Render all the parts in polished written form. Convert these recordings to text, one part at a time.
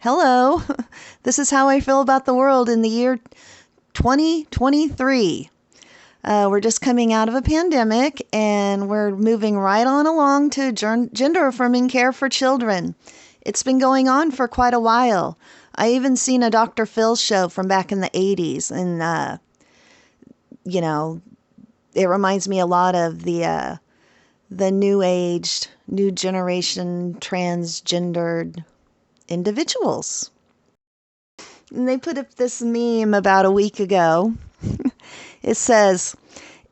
Hello, this is how I feel about the world in the year 2023. We're just coming out of a pandemic and we're moving right on along to gender affirming care for children. It's been going on for quite a while. I even seen a Dr. Phil show from back in the 80s and, it reminds me a lot of the new aged, new generation transgendered individuals. And they put up this meme about a week ago. It says,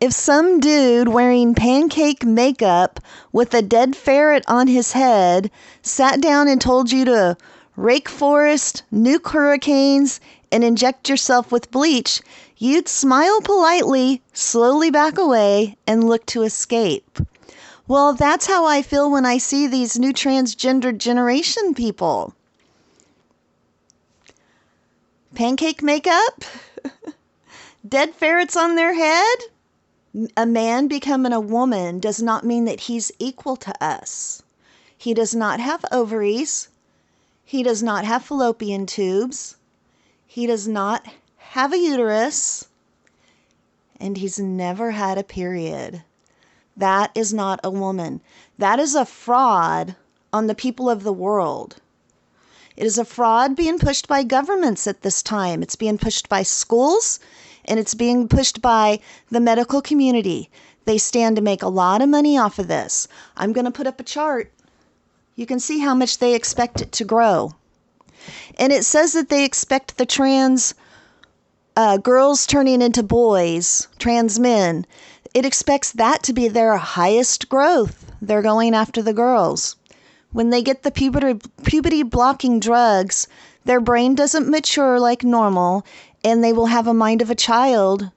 if some dude wearing pancake makeup with a dead ferret on his head sat down and told you to rake forest, nuke hurricanes, and inject yourself with bleach, you'd smile politely, slowly back away, and look to escape. Well, that's how I feel when I see these new transgender generation people. Pancake makeup? Dead ferrets on their head? A man becoming a woman does not mean that he's equal to us. He does not have ovaries. He does not have fallopian tubes. He does not have a uterus. And he's never had a period. That is not a woman. That is a fraud on the people of the world. It is a fraud being pushed by governments at this time. It's being pushed by schools, and it's being pushed by the medical community. They stand to make a lot of money off of this. I'm going to put up a chart. You can see how much they expect it to grow. And it says that they expect the trans girls turning into boys, trans men. It expects that to be their highest growth. They're going after the girls. When they get the puberty blocking drugs, their brain doesn't mature like normal, and they will have a mind of a child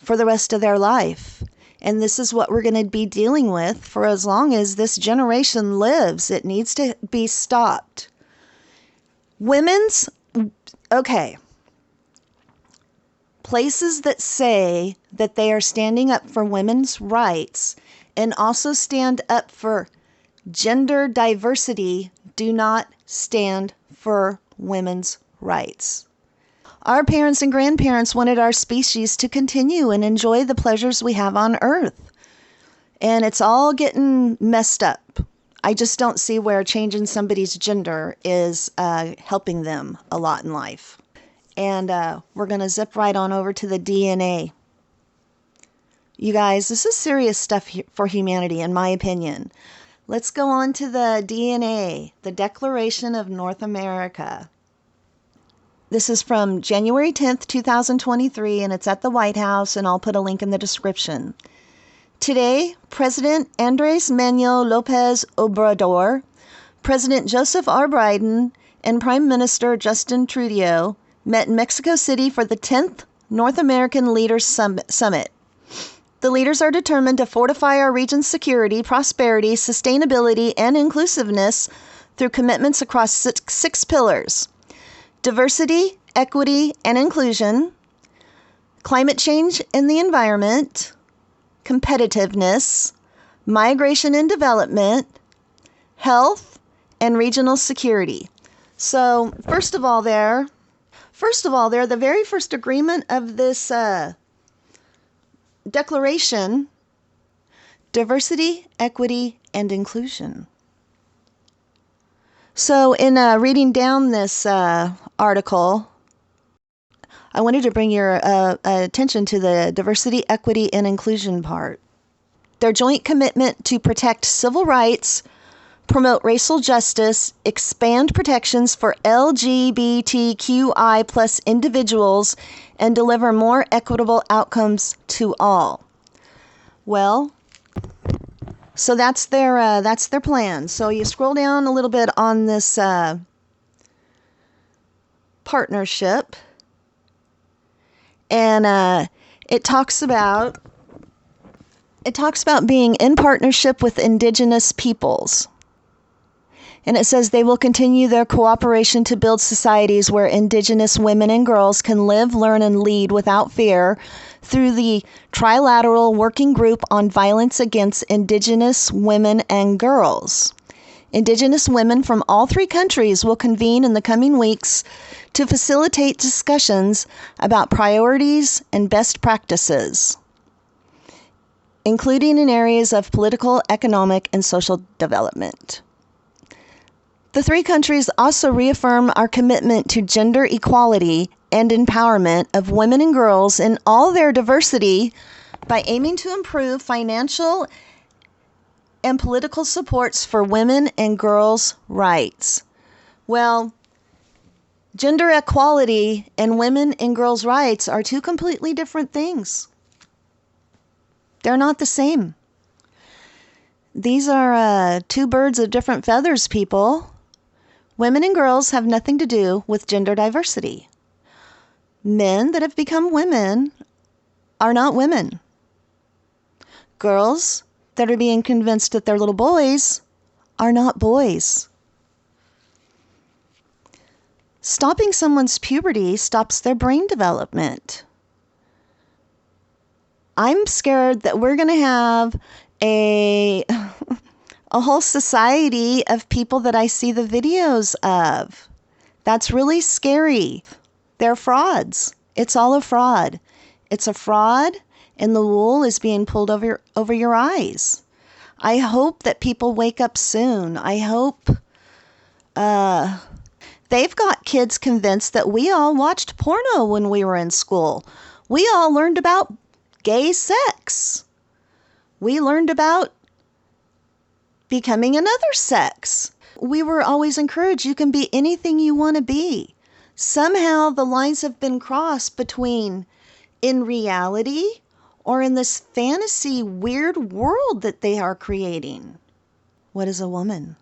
for the rest of their life. And this is what we're going to be dealing with for as long as this generation lives. It needs to be stopped. Places that say that they are standing up for women's rights and also stand up for gender diversity do not stand for women's rights. Our parents and grandparents wanted our species to continue and enjoy the pleasures we have on Earth. And it's all getting messed up. I just don't see where changing somebody's gender is helping them a lot in life. And we're going to zip right on over to the DNA. You guys, this is serious stuff for humanity, in my opinion. Let's go on to the DNA, the Declaration of North America. This is from January 10th, 2023, and it's at the White House, and I'll put a link in the description. Today, President Andrés Manuel López Obrador, President Joseph R. Biden, and Prime Minister Justin Trudeau met in Mexico City for the 10th North American Leaders Summit. The leaders are determined to fortify our region's security, prosperity, sustainability, and inclusiveness through commitments across six pillars: diversity, equity, and inclusion, climate change and the environment, competitiveness, migration and development, health, and regional security. So, first of all, the very first agreement of this declaration: diversity, equity, and inclusion. So in reading down this article, I wanted to bring your attention to the diversity, equity, and inclusion part. Their joint commitment to protect civil rights, promote racial justice, expand protections for LGBTQI plus individuals, and deliver more equitable outcomes to all. Well, so that's their plan. So you scroll down a little bit on this partnership, and it talks about being in partnership with indigenous peoples. And it says they will continue their cooperation to build societies where indigenous women and girls can live, learn, and lead without fear through the Trilateral Working Group on Violence Against Indigenous Women and Girls. Indigenous women from all 3 countries will convene in the coming weeks to facilitate discussions about priorities and best practices, including in areas of political, economic, and social development. The 3 countries also reaffirm our commitment to gender equality and empowerment of women and girls in all their diversity by aiming to improve financial and political supports for women and girls' rights. Well, gender equality and women and girls' rights are 2 completely different things. They're not the same. These are 2 birds of different feathers, people. Women and girls have nothing to do with gender diversity. Men that have become women are not women. Girls that are being convinced that they're little boys are not boys. Stopping someone's puberty stops their brain development. I'm scared that we're going to have a whole society of people that I see the videos of. That's really scary. They're frauds. It's all a fraud. It's a fraud, and the wool is being pulled over your eyes. I hope that people wake up soon. I hope they've got kids convinced that we all watched porno when we were in school. We all learned about gay sex. We learned about becoming another sex. We were always encouraged, you can be anything you want to be. Somehow the lines have been crossed between in reality or in this fantasy weird world that they are creating. What is a woman?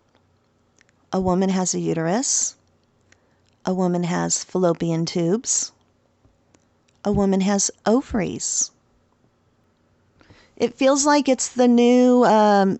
A woman has a uterus. A woman has fallopian tubes. A woman has ovaries. It feels like it's the new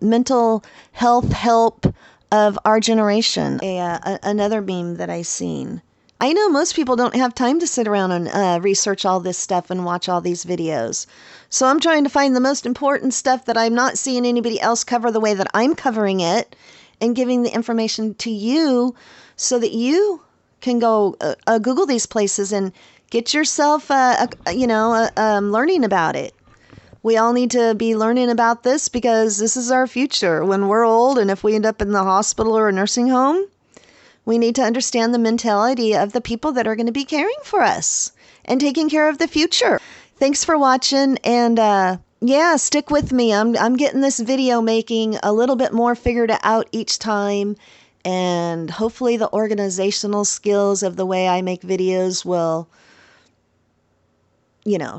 mental health help of our generation. Another meme that I seen. I know most people don't have time to sit around and research all this stuff and watch all these videos. So I'm trying to find the most important stuff that I'm not seeing anybody else cover the way that I'm covering it and giving the information to you so that you can go Google these places and get yourself, learning about it. We all need to be learning about this because this is our future. When we're old and if we end up in the hospital or a nursing home, we need to understand the mentality of the people that are going to be caring for us and taking care of the future. Thanks for watching, and stick with me. I'm getting this video making a little bit more figured out each time, and hopefully the organizational skills of the way I make videos will,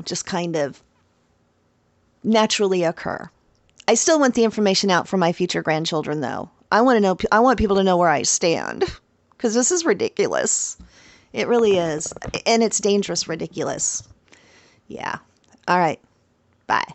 just kind of naturally occur. I still want the information out for my future grandchildren, though. I want people to know where I stand, because this is ridiculous. It really is. And it's dangerous ridiculous. Yeah. All right. Bye.